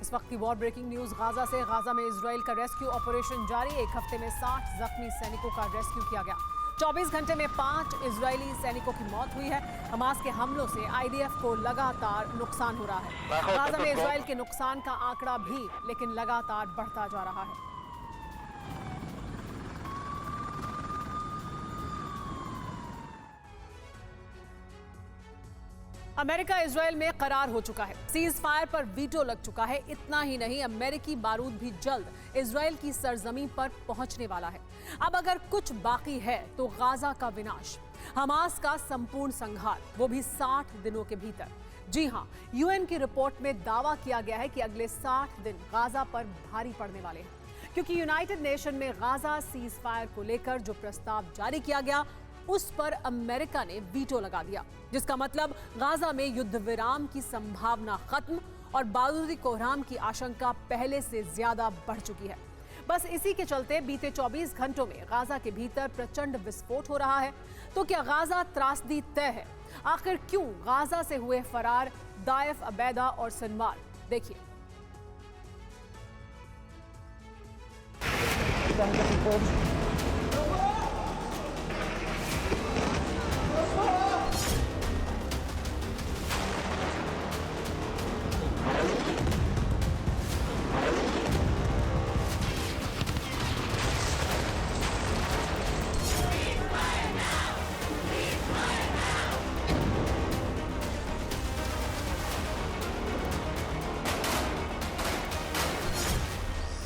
इस वक्त की वॉर ब्रेकिंग न्यूज गाजा से। गाजा में इजराइल का रेस्क्यू ऑपरेशन जारी। एक हफ्ते में 60 जख्मी सैनिकों का रेस्क्यू किया गया। 24 घंटे में 5 इजरायली सैनिकों की मौत हुई है। हमास के हमलों से आईडीएफ को लगातार नुकसान हो रहा है। गाजा में इजराइल के नुकसान का आंकड़ा भी लेकिन लगातार बढ़ता जा रहा है। अमेरिका इजराइल में करार हो चुका है। सीज फायर पर वीटो लग चुका है। इतना ही नहीं, अमेरिकी बारूद भी जल्द इजराइल की सरजमीन पर पहुंचने वाला है। अब अगर कुछ बाकी है तो गाजा का विनाश, हमास का संपूर्ण संहार, वो भी 60 दिनों के भीतर। जी हां, यूएन की रिपोर्ट में दावा किया गया है कि अगले 60 दिन गाजा पर भारी पड़ने वाले हैं, क्योंकि यूनाइटेड नेशन में गाजा सीज फायर को लेकर जो प्रस्ताव जारी किया गया उस पर अमेरिका ने वीटो लगा दिया, जिसका मतलब गाजा में युद्ध विराम की संभावना खत्म और बारूदी कोहराम की आशंका पहले से ज्यादा बढ़ चुकी है। बस इसी के चलते बीते 24 घंटों में गाजा के भीतर प्रचंड विस्फोट हो रहा है। तो क्या गाजा त्रासदी तय है? आखिर क्यों गाजा से हुए फरार दाइफ, अबैदा और सिनवार? देखिए।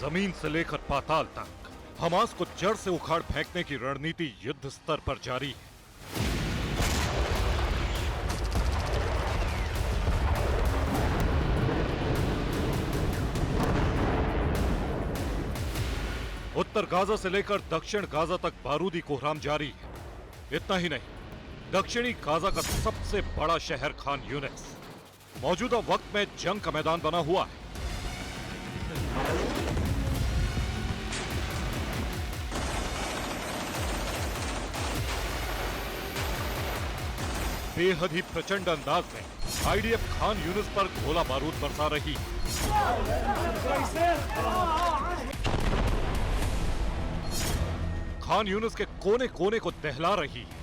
जमीन से लेकर पाताल तक हमास को जड़ से उखाड़ फेंकने की रणनीति युद्ध स्तर पर जारी है। उत्तर गाजा से लेकर दक्षिण गाजा तक बारूदी कोहराम जारी है। इतना ही नहीं, दक्षिणी गाजा का सबसे बड़ा शहर खान यूनिस मौजूदा वक्त में जंग का मैदान बना हुआ है। बेहद ही प्रचंड अंदाज में आईडीएफ खान यूनिस पर गोला बारूद बरसा रही है। खान यूनिस के कोने कोने को दहला रही है।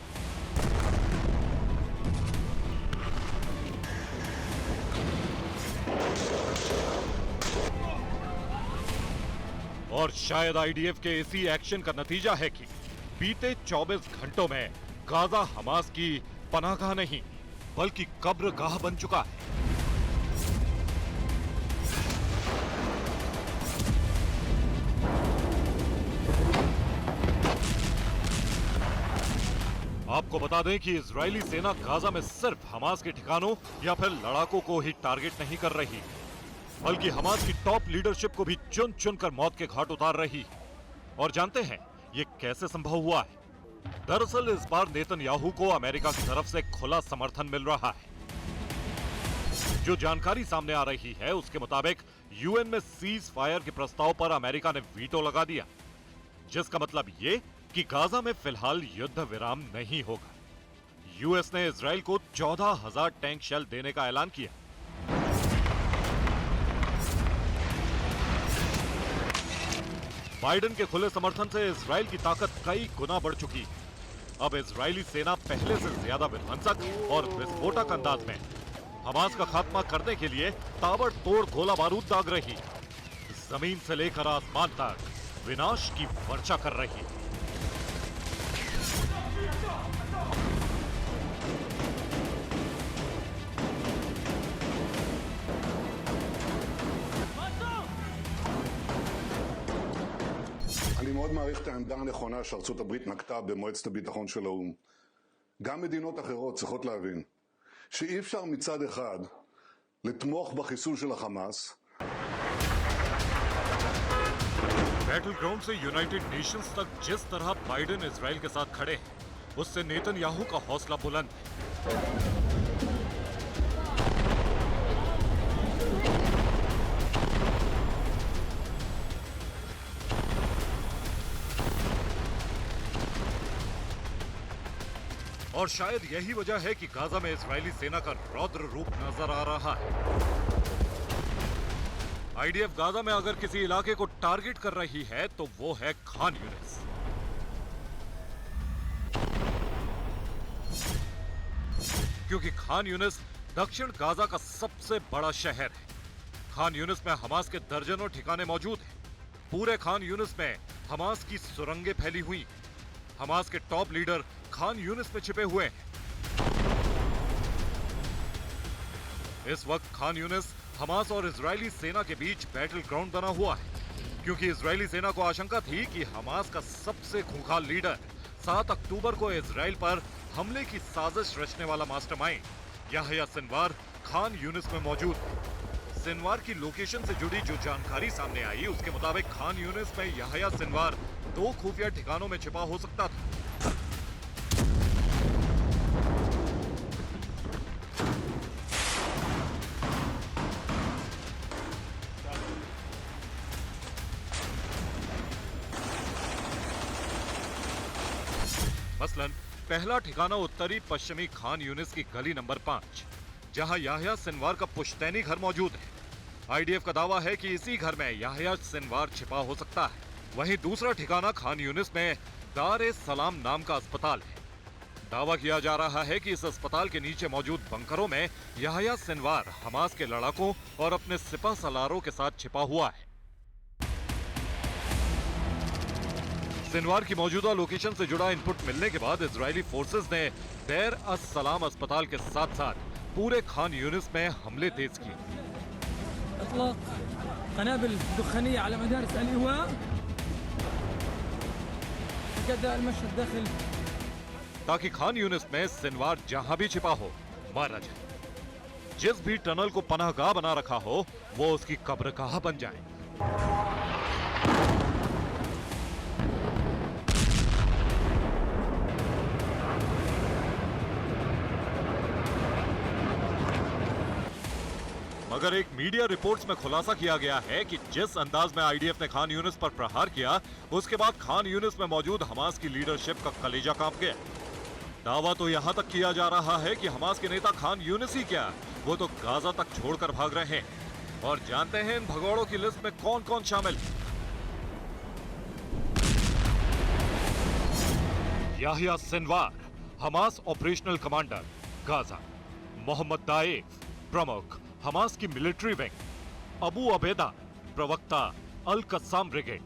और शायद आईडीएफ के इसी एक्शन का नतीजा है कि बीते 24 घंटों में गाजा हमास की पनाहगाह नहीं बल्कि कब्रगाह बन चुका है। आपको बता दें कि इजरायली सेना गाजा में सिर्फ हमास के ठिकानों या फिर लड़ाकों को ही टारगेट नहीं कर रही, बल्कि हमास की टॉप लीडरशिप को भी चुन चुनकर मौत के घाट उतार रही है। और जानते हैं ये कैसे संभव हुआ है? दरअसल इस बार नेतन्याहू को अमेरिका की तरफ से खुला समर्थन मिल रहा है। जो जानकारी सामने आ रही है उसके मुताबिक यूएन में सीज फायर के प्रस्ताव पर अमेरिका ने वीटो लगा दिया, जिसका मतलब ये कि गाजा में फिलहाल युद्ध विराम नहीं होगा। यूएस ने इजराइल को 14,000 टैंक शेल देने का ऐलान किया। बाइडेन के खुले समर्थन से इजराइल की ताकत कई गुना बढ़ चुकी है। अब इजरायली सेना पहले से ज्यादा विध्वंसक और विस्फोटक अंदाज में हमास का खात्मा करने के लिए ताबड़तोड़ गोला बारूद दाग रही है। जमीन से लेकर आसमान तक विनाश की वर्षा कर रही है। אני מאוד מעריך את העמדה הנכונה שארצות הברית נקטה במועצת הביטחון של האו"ם. גם מדינות אחרות צריכות להבין שאי אפשר מצד אחד לתמוך בחיסול של החמאס. बैटल ग्राउंड से यूनाइटेड नेशंस तक जिस तरह बाइडेन इजराइल के साथ खड़े हैं, उससे नेतन्याहू का हौसला बुलंद है। और शायद यही वजह है कि गाजा में इजरायली सेना का रौद्र रूप नजर आ रहा है। आईडीएफ गाजा में अगर किसी इलाके को टारगेट कर रही है तो वो है खान यूनिस। क्योंकि खान यूनिस दक्षिण गाजा का सबसे बड़ा शहर है। खान यूनिस में हमास के दर्जनों ठिकाने मौजूद हैं। पूरे खान यूनिस में हमास की सुरंगें फैली हुई हैं। हमास के टॉप लीडर खान यूनिस में छिपे हुए हैं। इस वक्त खान यूनिस हमास और इजरायली सेना के बीच बैटल ग्राउंड बना हुआ है, क्योंकि इजरायली सेना को आशंका थी कि हमास का सबसे खूंखार लीडर 7 अक्टूबर को इजराइल पर हमले की साजिश रचने वाला mastermind Yahya Sinwar Khan Younis में मौजूद है। सिनवार की लोकेशन से जुड़ी जो जानकारी सामने आई, उसके मुताबिक खान यूनिस में याह्या सिनवार 2 खुफिया ठिकानों में छिपा हो सकता था। मसलन पहला ठिकाना उत्तरी पश्चिमी खान यूनिस की गली नंबर 5, जहां याह्या सिनवार का पुश्तैनी घर मौजूद है। आईडीएफ का दावा है कि इसी घर में याह्या सिनवार छिपा हो सकता है। वहीं दूसरा ठिकाना खान यूनिस में दार-ए-सलाम नाम का अस्पताल है। दावा किया जा रहा है कि इस अस्पताल के नीचे मौजूद बंकरों में याह्या सिनवार हमास के लड़ाकों और अपने सिपह सलारों के साथ छिपा हुआ है। सिनवार की मौजूदा लोकेशन से जुड़ा इनपुट मिलने के बाद इजरायली फोर्सेस ने देर-अस-सलाम अस्पताल के साथ साथ पूरे खान यूनिस में हमले तेज किए। इतलाक क़नाबिल दुख़ानिया अला मदारिस अल-इवा कदा अल-मशहद दाखिल, ताकि खान यूनिस में सिनवार जहां भी छिपा हो मारा जाए। जिस भी टनल को पनाहगाह बना रखा हो वो उसकी कब्रगाह बन जाए। मगर एक मीडिया रिपोर्ट्स में खुलासा किया गया है कि जिस अंदाज में आईडीएफ ने खान यूनिस पर प्रहार किया, उसके बाद खान यूनिस में मौजूद हमास की लीडरशिप का कलेजा कांप गया। दावा तो यहां तक किया जा रहा है कि हमास के नेता खान यूनिस ही क्या, वो तो गाजा तक छोड़कर भाग रहे हैं। और जानते हैं इन भगौड़ों की लिस्ट में कौन कौन शामिल है। Yahya Sinwar, Hamas operational commander Gaza. Mohammed Deif, प्रमुख हमास की मिलिट्री विंग। अबू अबेदा, प्रवक्ता अल-कस्साम ब्रिगेड।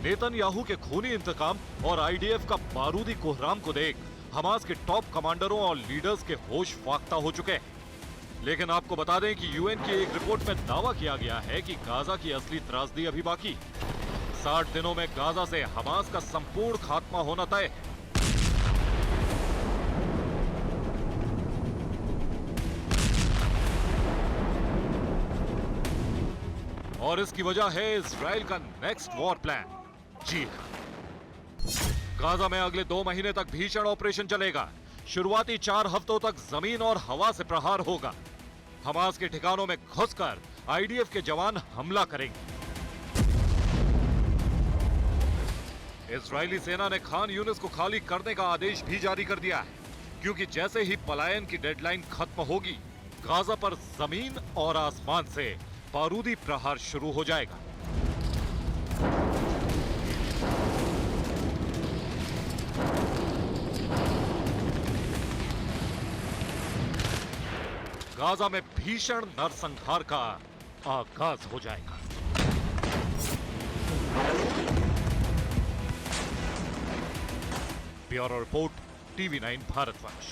नेतन्याहू के खूनी इंतकाम और आईडीएफ का बारूदी कोहराम को देख हमास के टॉप कमांडरों और लीडर्स के होश फाख्ता हो चुके हैं। लेकिन आपको बता दें कि यूएन की एक रिपोर्ट में दावा किया गया है कि गाजा की असली त्रासदी अभी बाकी। 60 दिनों में गाजा से हमास का संपूर्ण खात्मा होना तय है। और इसकी वजह है इजराइल का नेक्स्ट वॉर प्लान। जी हां, गाजा में अगले 2 महीने तक भीषण ऑपरेशन चलेगा। शुरुआती 4 हफ्तों तक जमीन और हवा से प्रहार होगा। हमास के ठिकानों में घुसकर आईडीएफ के जवान हमला करेंगे। इजरायली सेना ने खान यूनिस को खाली करने का आदेश भी जारी कर दिया है, क्योंकि जैसे ही पलायन की डेडलाइन खत्म होगी, गाजा पर जमीन और आसमान से बारूदी प्रहार शुरू हो जाएगा। गाजा में भीषण नरसंहार का आगाज हो जाएगा। Bureau report, TV9 Bharatvarsh.